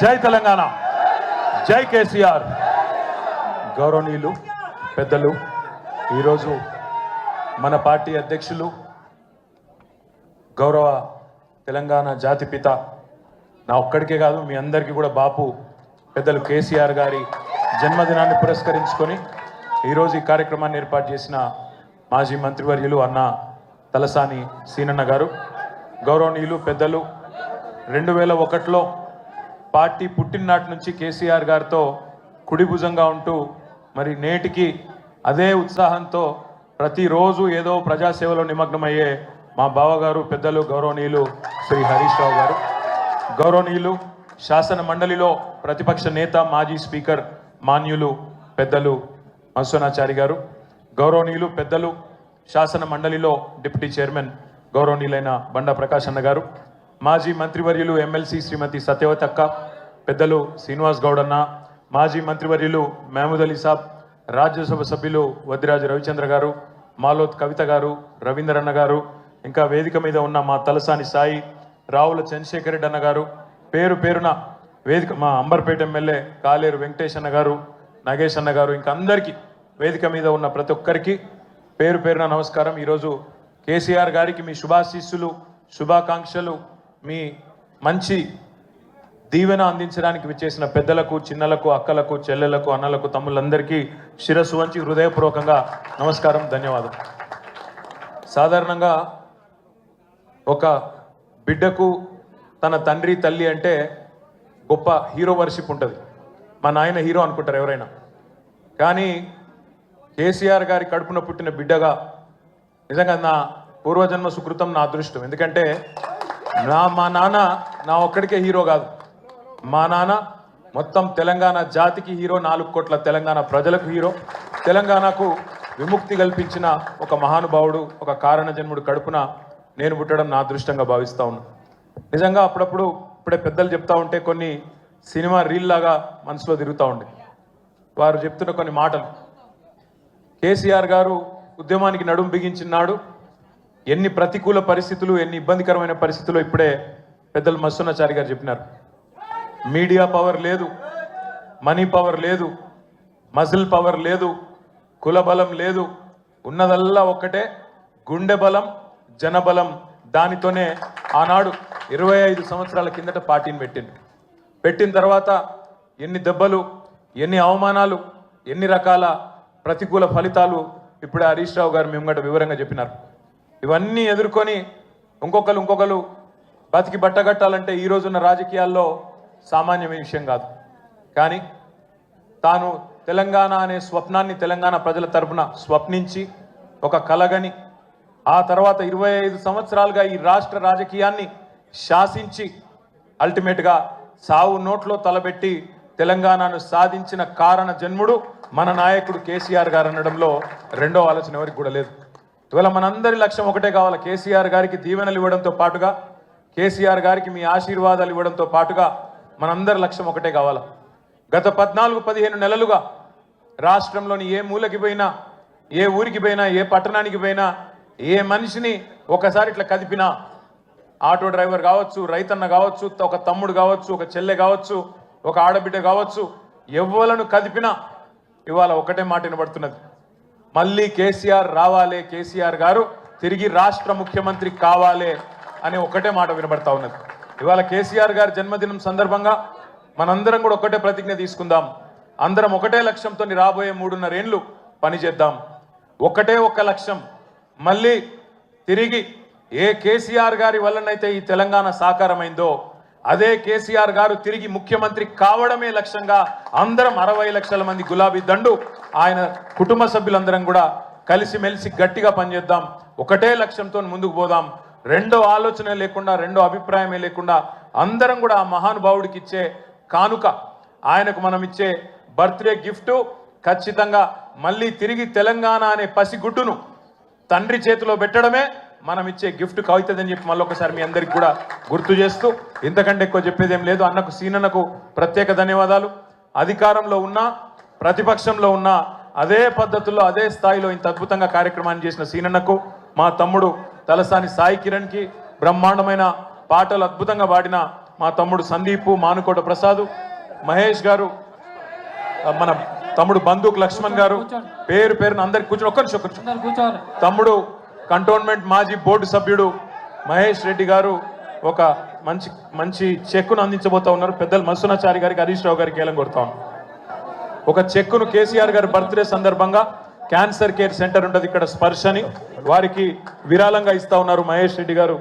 జై తెలంగాణ, జై కేసీఆర్. గౌరవనీయులు పెద్దలు, ఈరోజు మన పార్టీ అధ్యక్షులు గౌరవ తెలంగాణ జాతిపిత, నా ఒక్కడికే కాదు మీ అందరికీ కూడా బాపు పెద్దలు కేసీఆర్ గారి జన్మదినాన్ని పురస్కరించుకొని ఈరోజు ఈ కార్యక్రమాన్ని ఏర్పాటు చేసిన మాజీ మంత్రివర్యులు అన్న తలసాని సీనన్న గారు, గౌరవనీయులు పెద్దలు, 2001లో పార్టీ పుట్టిననాటి నుంచి కేసీఆర్ గారితో కుడిభుజంగా ఉంటూ మరి నేటికి అదే ఉత్సాహంతో ప్రతిరోజు ఏదో ప్రజాసేవలో నిమగ్నమయ్యే మా బావగారు పెద్దలు గౌరవనీయులు శ్రీ హరీష్ రావు గారు, గౌరవనీయులు శాసన మండలిలో ప్రతిపక్ష నేత మాజీ స్పీకర్ మాన్యులు పెద్దలు మధుసూదనాచారి గారు, గౌరవనీయులు పెద్దలు శాసన మండలిలో డిప్యూటీ చైర్మన్ గౌరవనీయులైన బండా ప్రకాష్ అన్న గారు, మాజీ మంత్రివర్యులు ఎమ్మెల్సీ శ్రీమతి సత్యవతి అక్క, పెద్దలు శ్రీనివాస్ గౌడ్ అన్న, మాజీ మంత్రివర్యులు మహమూద్ అలీ సాబ్, రాజ్యసభ సభ్యులు వద్దిరాజు రవిచంద్ర గారు, మాలోత్ కవిత గారు, రవీందర్ అన్న గారు, ఇంకా వేదిక మీద ఉన్న మా తలసాని సాయి, రావుల చంద్రశేఖర్ రెడ్డి అన్న గారు, పేరు పేరున వేదిక మా అంబర్పేట ఎమ్మెల్యే కాలేరు వెంకటేష్ అన్న గారు, నాగేష్ అన్న గారు, ఇంకా అందరికీ వేదిక మీద ఉన్న ప్రతి ఒక్కరికి పేరు పేరున నమస్కారం. ఈరోజు కేసీఆర్ గారికి మీ శుభాశీస్సులు, శుభాకాంక్షలు, మీ మంచి దీవెన అందించడానికి విచ్చేసిన పెద్దలకు, చిన్నలకు, అక్కలకు, చెల్లెలకు, అన్నలకు, తమ్ముళ్ళందరికీ శిరస్సు వంచి హృదయపూర్వకంగా నమస్కారం, ధన్యవాదాలు. సాధారణంగా ఒక బిడ్డకు తన తండ్రి తల్లి అంటే గొప్ప హీరో వర్షిప్ ఉంటుంది. మా నాయన హీరో అనుకుంటారు ఎవరైనా, కానీ కేసీఆర్ గారి కడుపున పుట్టిన బిడ్డగా నిజంగా నా పూర్వజన్మ సుకృతం, నా అదృష్టం. ఎందుకంటే మా నాన్న నా ఒక్కడికే హీరో కాదు, మా నాన్న మొత్తం తెలంగాణ జాతికి హీరో, 4 కోట్ల తెలంగాణ ప్రజలకు హీరో, తెలంగాణకు విముక్తి కల్పించిన ఒక మహానుభావుడు, ఒక కారణ జన్ముడు కడుపున నేను పుట్టడం నా అదృష్టంగా భావిస్తూ ఉన్నాను. నిజంగా అప్పుడప్పుడు ఇప్పుడే పెద్దలు చెప్తా ఉంటే కొన్ని సినిమా రీల్ లాగా మనసులో తిరుగుతూ ఉండే. వారు చెప్తున్న కొన్ని మాటలు, కేసీఆర్ గారు ఉద్యమానికి నడుం బిగించినాడు, ఎన్ని ప్రతికూల పరిస్థితులు, ఎన్ని ఇబ్బందికరమైన పరిస్థితులు ఇప్పుడే పెద్దలు మధుసూదనాచారి గారు చెప్పినారు. మీడియా పవర్ లేదు, మనీ పవర్ లేదు, మజిల్ పవర్ లేదు, కుల బలం లేదు, ఉన్నదల్లా ఒక్కటే గుండె బలం, జనబలం. దానితోనే ఆనాడు 25 సంవత్సరాల కిందట పార్టీని పెట్టిన తర్వాత ఎన్ని దెబ్బలు, ఎన్ని అవమానాలు, ఎన్ని రకాల ప్రతికూల ఫలితాలు ఇప్పుడే హరీష్ రావు గారు మేము వివరంగా చెప్పినారు. ఇవన్నీ ఎదుర్కొని ఇంకొకరు బతికి బట్టగట్టాలంటే ఈ రోజున్న రాజకీయాల్లో సామాన్యమైన విషయం కాదు. కానీ తాను తెలంగాణ అనే స్వప్నాన్ని తెలంగాణ ప్రజల తరపున స్వప్నించి ఒక కలగని, ఆ తర్వాత 25 సంవత్సరాలుగా ఈ రాష్ట్ర రాజకీయాన్ని శాసించి అల్టిమేట్గా సావు నోట్లో తలబెట్టి తెలంగాణను సాధించిన కారణ జన్ముడు మన నాయకుడు కేసీఆర్ గారు అనడంలో రెండో ఆలోచన ఎవరికి కూడా లేదు. ఇవాళ మనందరి లక్ష్యం ఒకటే కావాలి, కేసీఆర్ గారికి దీవెనలు ఇవ్వడంతో పాటుగా, కేసీఆర్ గారికి మీ ఆశీర్వాదాలు ఇవ్వడంతో పాటుగా మనందరి లక్ష్యం ఒకటే కావాలి. గత 14-15 నెలలుగా రాష్ట్రంలోని ఏ మూలకి పోయినా, ఏ ఊరికి పోయినా, ఏ పట్టణానికి పోయినా, ఏ మనిషిని ఒకసారి ఇట్లా కదిపినా, ఆటో డ్రైవర్ కావచ్చు, రైతన్న కావచ్చు, ఒక తమ్ముడు కావచ్చు, ఒక చెల్లె కావచ్చు, ఒక ఆడబిడ్డ కావచ్చు, ఎవ్వలను కదిపినా ఇవాళ ఒకటే మాట వినబడుతున్నది, మళ్ళీ కేసీఆర్ రావాలే, కేసీఆర్ గారు తిరిగి రాష్ట్ర ముఖ్యమంత్రి కావాలే అనే ఒకటే మాట వినబడతా ఉన్నది. ఇవాళ కేసీఆర్ గారి జన్మదినం సందర్భంగా మనందరం కూడా ఒకటే ప్రతిజ్ఞ తీసుకుందాం. అందరం ఒకటే లక్ష్యంతో రాబోయే 3.5 ఏళ్ళు పనిచేద్దాం. ఒకటే ఒక లక్ష్యం, మళ్ళీ తిరిగి ఏ కేసీఆర్ గారి వల్లనైతే ఈ తెలంగాణ సాకారమైందో అదే కేసీఆర్ గారు తిరిగి ముఖ్యమంత్రి కావడమే లక్ష్యంగా అందరం 60 లక్షల మంది గులాబీ దండు ఆయన కుటుంబ సభ్యులందరం కూడా కలిసిమెలిసి గట్టిగా పనిచేద్దాం. ఒకటే లక్ష్యంతో ముందుకు పోదాం. రెండో ఆలోచన లేకుండా, రెండో అభిప్రాయమే లేకుండా అందరం కూడా ఆ మహానుభావుడికి ఇచ్చే కానుక, ఆయనకు మనం ఇచ్చే బర్త్డే గిఫ్ట్ ఖచ్చితంగా మళ్ళీ తిరిగి తెలంగాణ అనే పసిగుడ్డును తండ్రి చేతిలో పెట్టడమే మనం ఇచ్చే గిఫ్ట్ అవుతుందని చెప్పి మళ్ళొకసారి మీ అందరికి కూడా గుర్తు చేస్తూ, ఇంతకంటే ఎక్కువ చెప్పేదేం లేదు. అన్నకు సీనన్నకు ప్రత్యేక ధన్యవాదాలు. అధికారంలో ఉన్నా, ప్రతిపక్షంలో ఉన్నా అదే పద్ధతుల్లో, అదే స్థాయిలో ఇంత అద్భుతంగా కార్యక్రమాన్ని చేసిన సీనన్నకు, మా తమ్ముడు తలసాని సాయి కిరణ్కి, బ్రహ్మాండమైన పాటలు అద్భుతంగా పాడిన మా తమ్ముడు సందీపు మానుకోట ప్రసాద్, మహేష్ గారు, మన తమ్ముడు బందూక్ లక్ష్మణ్ గారు, పేరు పేరున అందరికి కూర్చొని ఒక్క నిమిషం తమ్ముడు కంటోన్మెంట్ మాజీ బోర్డు సభ్యుడు మహేష్ రెడ్డి గారు ఒక మంచి చెక్కును అందించబోతా ఉన్నారు. పెద్దలు మత్స్యనాచారి గారికి, హరీష్ రావు గారికి ఏలం కొడతాం. ఒక చెక్కును కేసీఆర్ గారి బర్త్డే సందర్భంగా క్యాన్సర్ కేర్ సెంటర్ ఉంటుంది ఇక్కడ స్పర్శని, వారికి విరాళంగా ఇస్తా ఉన్నారు మహేష్ రెడ్డి గారు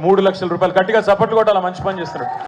3 లక్షల రూపాయలు. గట్టిగా చప్పట్లు కొట్టాల, మంచి పని చేస్తున్నారు.